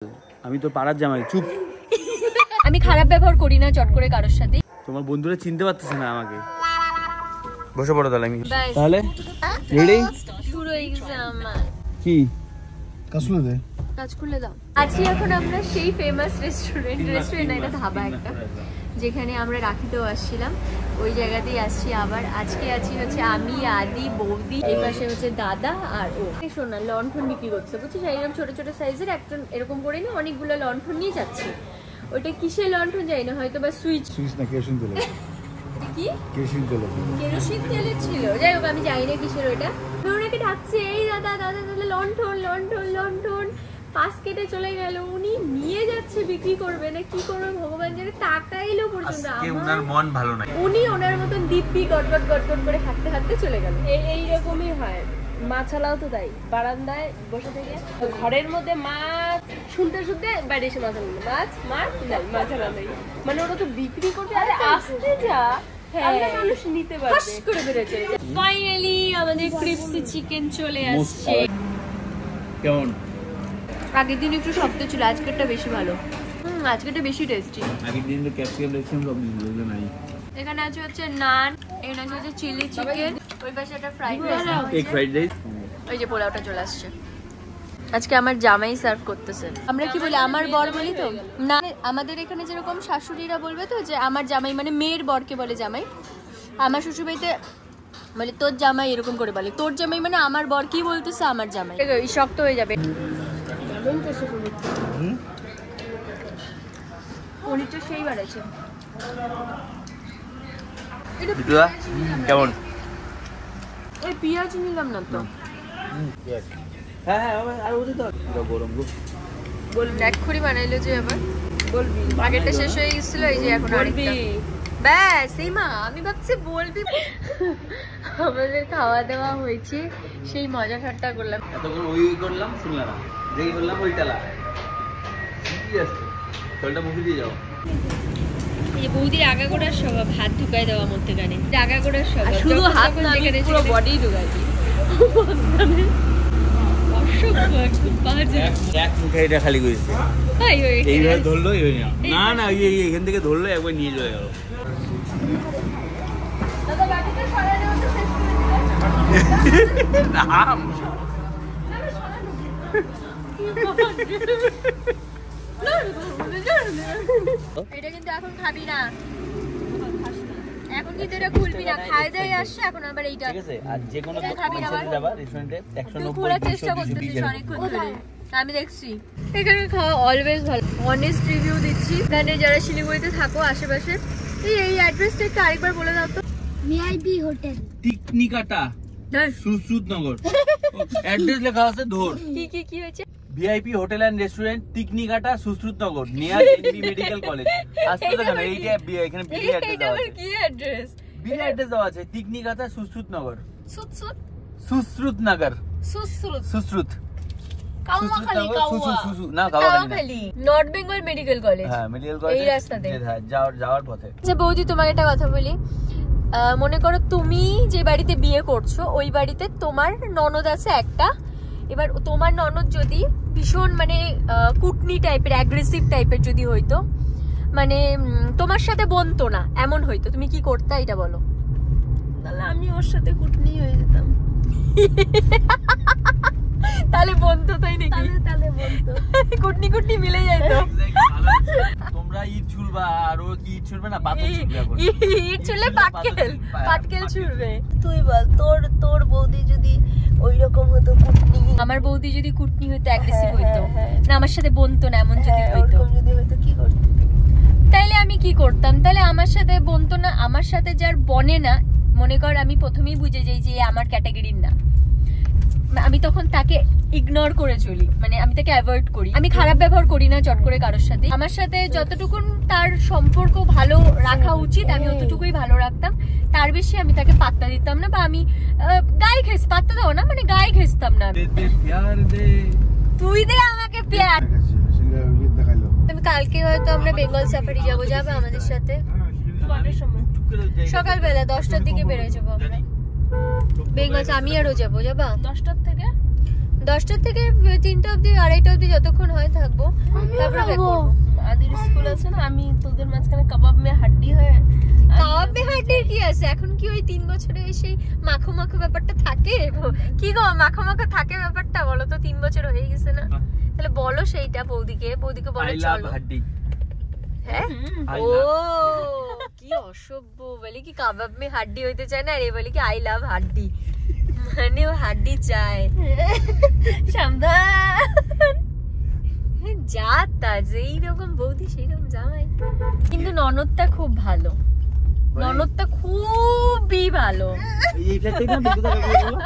আমি তো পাড়ার জামাই, চুপ। আমি খারাপ ব্যবহার করি না চট করে কারোর সাথে। তোমার বন্ধুরা চিনতে পারতেছে না আমাকে। বসে পড়ো তাহলে। আমি তাহলে রেডি, শুরু হয়ে গেছে আমার কি কাজ খুলে দে, কাজ খুলে দাও। আছি এখন আমরা সেই ফেমাস রেস্টুরেন্ট না, এটা ধাবা একটা, যেখানে আমরা রাখিতেও আসছিলাম, ওই জায়গাতেই আসছি আবার। আজকে আছি হচ্ছে আমি, আদি, বৌদি, এই পাশে হচ্ছে দাদা আর ও। শোনা লণ্ঠন বিক্রি করছে, বুঝছিস, এরকম ছোট ছোট সাইজের একটা এরকম করে নিয়ে অনেকগুলো লণ্ঠন নিয়ে যাচ্ছে। ওইটা কিসের লণ্ঠন যাই না, হয়তো বা সুইচ না কেরোসিন তেল, কি কেরোসিন তেল, কেরোসিন তেলের ছিল, যাই হোক আমি জানি না কিসের ওটা। ওনাকে ডাকছে, এই দাদা দাদা দাদা লণ্ঠন লণ্ঠন লণ্ঠন। পাশ কেটে চলে গেল, উনি নিয়ে যাচ্ছে বিক্রি করবে না কি করবে ভগবান জানে। তাকাইলো পর্যন্ত ওনার মন ভালো নাই, উনি ওনার মতন দিব্যি গটগট গটগট করে হাঁটতে হাঁটতে চলে গেল। এইরকমই হয়। মাছালাও তো তাই, বারান্দায় বসে থেকে ঘরের মধ্যে মাছ শুনতে শুনতে বাইরে এসে মাছ আনলো, মাছ মাছ নাই, মাছালা নেই, মানে ওরা তো বিক্রি করবে। আরে আসতে যা, আমরা মানুষ নিতে পারবে করে বেরোচ্ছে। ফাইনালি আমাদের ক্রিপসি চিকেন চলে আসছে। কেমন? আগের দিন একটু শক্ত ছিল, আজকেরটা বেশি ভালো। আজকেরটা বেশি টেস্টি। আগের দিন তো ক্যাপসিকাম রেখেছিলাম, সব দিন নাই। এখানে আছে হচ্ছে নান, এখানে আছে হচ্ছে চিলি চিকেন, ওই পাশে একটা fried rice, egg fried rice, ওই যে পোলাওটা চলে আসছে। আজকে আমার জামাই সার্ভ করতেছে। আমরা কি বলি, আমার বর বলি তো না, আমাদের এখানে যেরকম শাশুড়িরা বলবে তো যে আমার জামাই, মানে মেয়ের বরকে বলে জামাই। আমার শ্বশুরবাড়িতে বলে তোর জামাই, এরকম করে বলে। তোর জামাই মানে আমার বর, কি বলতেছে আমার জামাই, শক্ত হয়ে যাবে। পনিরটা সেই বাড়াইছে। কেমন? ওই পেঁয়াজ নিলাম না তো। হ্যাঁ হ্যাঁ, আর ওদের তো গরম গো। বলবি এক্ষুনি বানাইলো যে আবার বলবি আগেরটা শেষ হয়ে গেছিল, এই যে এখন আরেকটা। ব্যাস এই মা, আমি ভাবছি বলবি। আমাদের খাওয়া দাওয়া হয়েছে, সেই মজা ঠাট্টা করলাম। এতক্ষণ ওই করলাম, শুনলাম না, যেই করলাম ওই টালা। চলটা মুখে দিয়ে যাও। এই যে বৌদির আগাগোড়ার স্বভাব, হাত ঢুকাই দেওয়া মধ্যখানে, আগাগোড়ার স্বভাব। শুধু হাত না, পুরো বডি ঢুকাই দিই। অসভ্য একদম বাজে। এক মুখে এটা খালি করেছে, এইভাবে ধরলো, না না এখান থেকে ধরলো, একবার নিয়ে চলে গেল। এটা কিন্তু এখন খাবি না, এখন কিন্তু এটা খুলবি না, খায় দায় আসছে এখন আবার এইটা। ঠিক আছে, আর যে কোনো খাবি না, যাবা রেস্টুরেন্টে 190 খোলার চেষ্টা করতেছিস অনেকক্ষণ ধরে, আমি দেখছি। এখানে খাওয়া অলওয়েজ ভালো, অনেস্ট রিভিউ দিচ্ছি। এখানে যারা শিলিগুড়িতে থাকো আশেপাশে, এই অ্যাড্রেসটা একটু আরেকবার বলে দাও তো। VIP hotel, Tiknikata, Sushrutnagar. Address লেখা আছে, ধর। কি হয়েছে? VIP hotel and restaurant, Tiknikata, Sushrutnagar, near NB medical college. আসতে তো কেন, এইটা এখানে বিলি অ্যাড্রেস দেওয়া আছে। কি অ্যাড্রেস? বিলি অ্যাড্রেস দেওয়া আছে, টিকনিকাটা, সুশ্রুতনগর। সুসুত সুশ্রুতনগর, সুসুত সুশ্রুত, কাওয়াখালী, না Kawakhali, north Bengal medical college. হ্যাঁ মেডিকেল কলেজ, এই রাস্তাতে যাওয়ার পথে। আচ্ছা বৌদি, তোমাকে একটা কথা বলি। মনে করো তুমি যে বাড়িতে বিয়ে করছো, ওই বাড়িতে তোমার ননদ আছে একটা। এবার তোমার ননদ যদি ভীষণ মানে কুটনি টাইপের, অ্যাগ্রেসিভ টাইপের যদি হইতো, মানে তোমার সাথে বনতো না, এমন হইতো, তুমি কি করতে, এটা বলো। তাহলে আমি ওর সাথে কুটনি হয়ে যেতাম। তাহলে বনতো, তাই নাকি? তাহলে বলতো কুটনি কুটনি মিলে যাইতো। তোমরা ইট ছুড়বা, আর ও কি ইট ছুড়বে না, পাথর ছুড়বে। এখন ইট ছুড়লে পাটকেল ছুড়বে। তুই বল, তোর বৌদি যদি ওই রকম হতো, কুটনি, আমার বৌদি যদি কুটনি হইতো, অ্যাগ্রেসিভ হইতো না, আমার সাথে বনতো না, এমন যদি হইতো, যদি হয়তো কি করতি? তাইলে আমি কি করতাম? তাহলে আমার সাথে বনতো না, আমার সাথে যার বনে না, মনে কর আমি প্রথমেই বুঝে যাই যে আমার ক্যাটাগরির না, আমি তখন তাকে ইগনোর করে চলি, মানে আমি তাকে অ্যাভয়েড করি। আমি খারাপ ব্যবহার করি না চট করে কারোর সাথে। আমার সাথে যতটুকুন তার সম্পর্ক ভালো রাখা উচিত, আমি অতটুকুই ভালো রাখতাম, তার বেশি আমি তাকে পাত্তা দিতাম না, বা আমি গায়ে ঘেস পাত্তা দাও না, মানে গায়ে ঘেসতাম না। তুই দে আমাকে প্যার। তুমি কালকে হয়তো আমরা বেঙ্গল সাফারি যাবো, যাবে আমাদের সাথে? সকালবেলা 10টার দিকে বেরোয় যাবো আমরা বেঙ্গল। আমি আরও যাবো, যাবা? 10টার থেকে 10টা থেকে 3টা অবধি 2:30 অবধি যতক্ষণ হয় থাকবো, তারপরে ব্যাক করবো। আদির স্কুল আছে না, আমি তোদের মাঝখানে কাবাব মে হাড্ডি হয়ে। কাবাব মে হাড্ডির কি আছে? এখন কি ওই 3 বছরে সেই মাখো মাখো ব্যাপারটা থাকে? কি গো মাখো মাখো থাকে ব্যাপারটা? বলো তো, 3 বছর হয়ে গেছে না? তাহলে বলো সেইটা বৌদিকে বলো চলো। হ্যাঁ, ও কি অসভ্য, বলে কি কাবাব মে হাড্ডি হইতে চায় না, আর এ বলে কি আই লাভ হাড্ডি, মানে ও হাড্ডি চায়। সাবধান, যা তা যেই রকম বৌদি সেই রকম জামাই। কিন্তু ননদটা খুব ভালো, ননদটা খুবই ভালো। এই ফ্ল্যাটে না বিদ্যুৎ কাকে বলো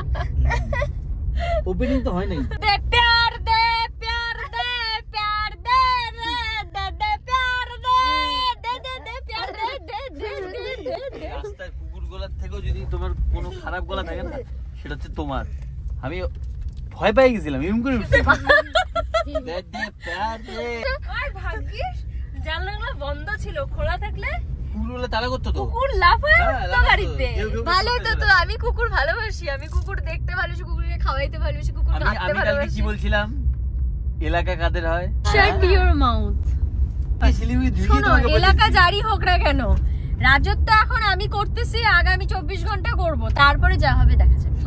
ওপেনিং তো হয় নাই। দে প্যার দে প্যার দে প্যার দে রে দে দে প্যার দে দে দে দে প্যার দে দে দে দে। রাস্তায় কুকুর গলার থেকেও যদি তোমার কোনো খারাপ গলা থাকে না, সেটা হচ্ছে তোমার। আমি ভয় পেয়ে গেছিলাম, এরকম করে উঠছি। দে দে প্যার দে। আর ভাগ্যিস জানলাগুলো বন্ধ ছিল, খোলা থাকলে কুকুরগুলো তালা করতো তো। কুকুর লাফায় তো গাড়িতে। ভালো তো, আমি কুকুর ভালোবাসি, আমি কুকুর দেখতে ভালোবাসি, কুকুরকে খাওয়াইতে ভালোবাসি, কুকুর আমি কাটতে কালকে ভালোবাসি। কি বলছিলাম, এলাকা কাদের হয়? শাট ইওর মাউথ। শোনো, এলাকা জারি হোক না কেন, রাজত্ব এখন আমি করতেছি, আগামী 24 ঘন্টা করব, তারপরে যা হবে দেখা যাবে।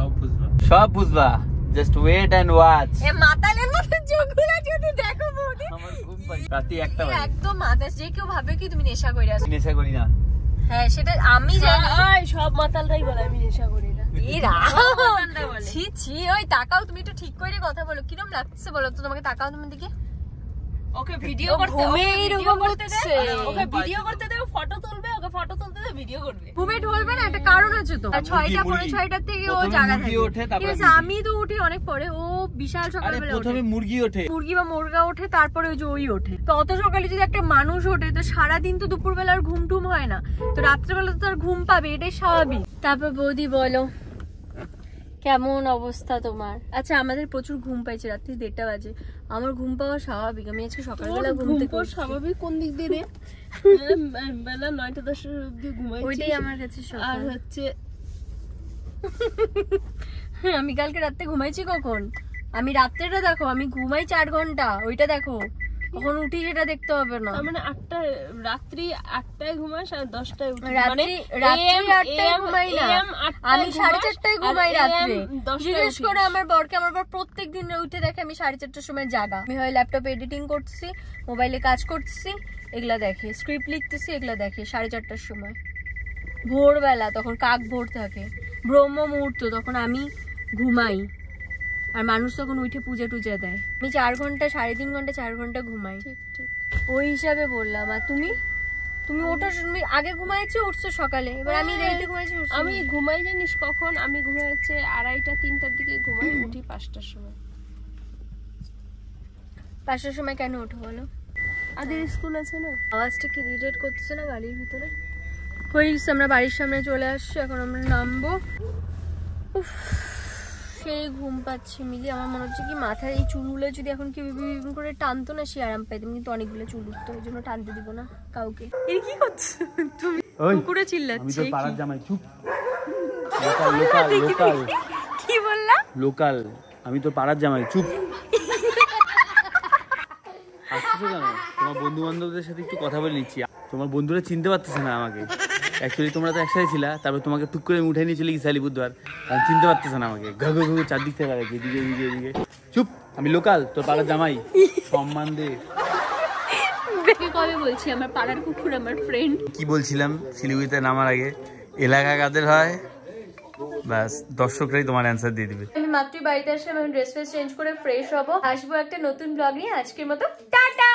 সব বুঝবা, জাস্ট ওয়েট এন্ড ওয়াচ। এ মাতালের মতো চোখগুলো যদি দেখো বৌদি, আমার ঘুম পাই রাতে 1টা এ বাজে। একদম মাতাল। যে কেউ ভাবে কি তুমি নেশা করে আসো। নেশা করি না। হ্যাঁ সেটা আমি জানি। সব মাতালরাই বলে আমি নেশা করি না। ছি ছি, ওই তাকাও, তুমি একটু ঠিক করে কথা বলো, কিরম লাগছে বলো তো তোমাকে? তাকাও তোমার দিকে। ওকে ভিডিও করতে, ওকে ভিডিও করতে দে, ফটো তুলবে, ওকে ফটো তুলতে দে, ভিডিও করবে। ঘুমে ঢলবে না, একটা কারণ আছে তো। 6টা 6:30 থেকে ও জাগা থাকে। ঠিক আছে, আমি তো উঠি অনেক পরে, ও বিশাল সকালবেলা ওঠে। প্রথমে মুরগি ওঠে, মুরগি বা মুরগা ওঠে, তারপরে ওই যে ওই ওঠে। তো অত সকালে যদি একটা মানুষ ওঠে, তো সারাদিন তো দুপুরবেলা আর ঘুম টুম হয় না, তো রাত্রেবেলা তো আর ঘুম পাবে, এটাই স্বাভাবিক। তারপর বৌদি বলো কেমন অবস্থা তোমার? আচ্ছা, আমাদের প্রচুর ঘুম পাইছে, রাত্রি 1:30 বাজে। আমার ঘুম পাওয়া স্বাভাবিক, আমি আজকে সকালবেলা ঘুম থেকে স্বাভাবিক কোন দিক দিয়ে রে? বেলা 9টা 10 অবধি ঘুমাইছি, ওইটাই আমার কাছে আর হচ্ছে আমি কালকে রাতে ঘুমাইছি কখন? আমি রাত্রেটা দেখো, আমি ঘুমাই 4 ঘন্টা, ওইটা দেখো। কখন উঠি সেটা দেখতে হবে না। মানে রাত্রি 8টায় ঘুমাস আর 10টায় উঠি। রাত্রি 8টায় ঘুমাই না, আমি 4:30টায় ঘুমাই রাত্রে। বিশেষ করে আমার বর প্রত্যেক দিন উঠে দেখে আমি 4:30টার সময় জাগা। আমি হয় ল্যাপটপে এডিটিং করতেছি, মোবাইলে কাজ করতেছি, এগুলা দেখে, স্ক্রিপ্ট লিখতেছি, এগুলা দেখে 4:30টার সময়। ভোরবেলা তখন কাক ভোর থাকে, ব্রহ্ম মুহূর্ত, তখন আমি ঘুমাই, আর মানুষ তখন উঠে পূজা টুজা দেয়। আমি 4 ঘন্টা 3.5 ঘন্টা 4 ঘন্টা ঘুমাই, ঠিক ঠিক ওই হিসাবে বললাম। আর তুমি ওঠো, তুমি আগে ঘুমাইছো, উঠছো সকালে, এবার আমি দেরিতে ঘুমাইছি। আমি ঘুমাই জানিস কখন? আমি ঘুমাই হচ্ছে 2:30 3টার দিকে ঘুমাই, উঠি 5টার সময়। 5টার সময় কেন ওঠো বলো? আদের স্কুল আছে না। আওয়াজটা কি ইরিটেট করতেছে না গাড়ির ভিতরে? হয়ে গেছে, আমরা বাড়ির সামনে চলে আসছি, এখন আমরা নামবো। উফ, সেই ঘুম পাচ্ছে মিলি। আমার মনে হচ্ছে কি মাথার এই চুলগুলো যদি এখন কি করে টানতো না, সে আরাম পাইতাম, কিন্তু অনেকগুলো চুল উঠতো, ওই জন্য টানতে দিব না কাউকে। এর কি করছো তুমি? কুকুরে চিল্লাচ্ছে। আমি তো পাড়ার জামাই, চুপ। লোকাল কি বললা? লোকাল, আমি তো পাড়ার জামাই, চুপ। আসছো কেন? তোমার বন্ধু বান্ধবদের সাথে একটু কথা বলে নিচ্ছি। তোমার বন্ধুরা চিনতে পারতেছে না আমাকে। অ্যাকচুয়ালি তোমরা তো একসাথে ছিলা, তারপর তোমাকে টুক করে আমি উঠে নিয়ে চলে গেছি আলিপুরদুয়ার, কারণ চিনতে পারতেছে না আমাকে। ঘু ঘু চারদিক থেকে লাগে, এদিকে এদিকে এদিকে। চুপ, আমি লোকাল, তোর পাড়ার জামাই, সম্মান দে। কবে বলছি আমার পাড়ার কুকুর আমার ফ্রেন্ড। কি বলছিলাম শিলিগুড়িতে নামার আগে? এলাকা কাদের হয়, ব্যাস দর্শকরাই তোমার অ্যান্সার দিয়ে দিবে। আমি মাত্রই বাড়িতে আসলাম, আমি ড্রেস ফ্রেস চেঞ্জ করে ফ্রেশ হবো, আসবো একটা নতুন ব্লগ নিয়ে। আজকের মতো টাটা।